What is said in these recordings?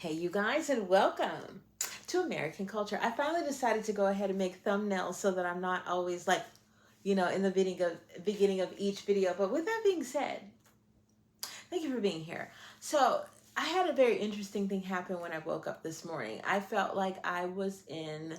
Hey, you guys, and welcome to American Culture. I finally decided to go ahead and make thumbnails so that I'm not always like, in the beginning of each video. But with that being said, thank you for being here. So I had a very interesting thing happen when I woke up this morning. I felt like I was in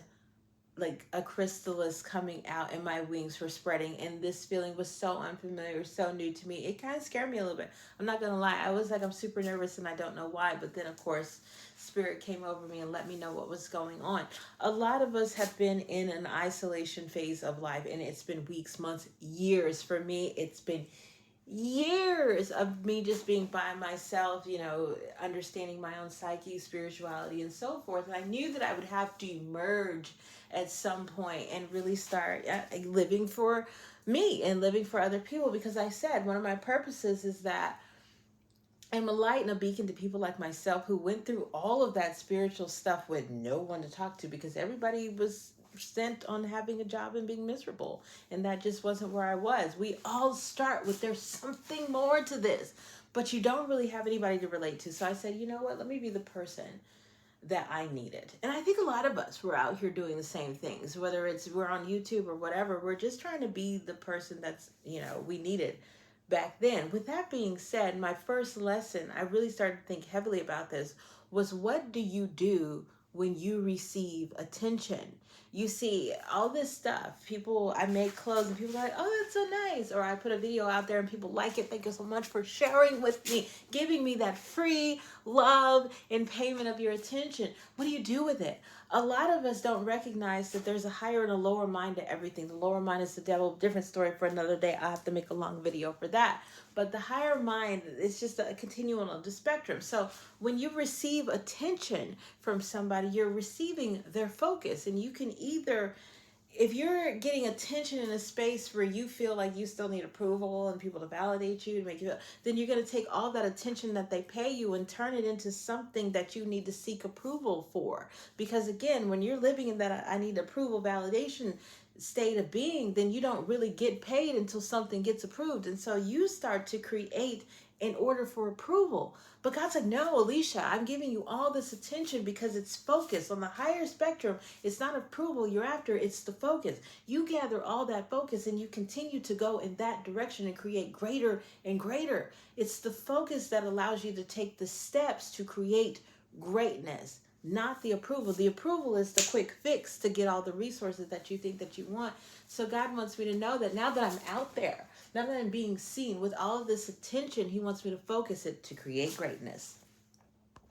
like a chrysalis coming out and my wings were spreading, and this feeling was so unfamiliar, so new to me. It kind of scared me a little bit. I'm not gonna lie. I was like, I'm super nervous and I don't know why, but then of course spirit came over me and let me know what was going on. A lot of us have been in an isolation phase of life, and it's been weeks, months, years. For me, it's been years of me just being by myself, understanding my own psyche, spirituality, and so forth. And I knew that I would have to emerge at some point and really start living for me and living for other people, because I said one of my purposes is that I'm a light and a beacon to people like myself who went through all of that spiritual stuff with no one to talk to, because everybody was sent on having a job and being miserable. And that just wasn't where I was. We all start with there's something more to this, but you don't really have anybody to relate to. So I said, you know what? Let me be the person that I needed. And I think a lot of us were out here doing the same things, whether it's we're on YouTube or whatever. We're just trying to be the person that's, we needed back then. With that being said, my first lesson, I really started to think heavily about this, was what do you do when you receive attention? You see, all this stuff, people, I make clothes and people are like, oh, that's so nice. Or I put a video out there and people like it. Thank you so much for sharing with me, giving me that free love in payment of your attention. What do you do with it? A lot of us don't recognize that there's a higher and a lower mind to everything. The lower mind is the devil. Different story for another day. I have to make a long video for that. But the higher mind is just a continuum of the spectrum. So when you receive attention from somebody, you're receiving their focus. And you can either, if you're getting attention in a space where you feel like you still need approval and people to validate you to make you feel, then you're going to take all that attention that they pay you and turn it into something that you need to seek approval for. Because again, when you're living in that I need approval, validation state of being, then you don't really get paid until something gets approved. And so you start to create in order for approval. But God said, no, Alicia, I'm giving you all this attention because it's focused on the higher spectrum. It's not approval you're after, it's the focus. You gather all that focus and you continue to go in that direction and create greater and greater. It's the focus that allows you to take the steps to create greatness, not the approval. The approval is the quick fix to get all the resources that you think that you want. So God wants me to know that now that I'm out there, now that I'm being seen with all of this attention, he wants me to focus it to create greatness.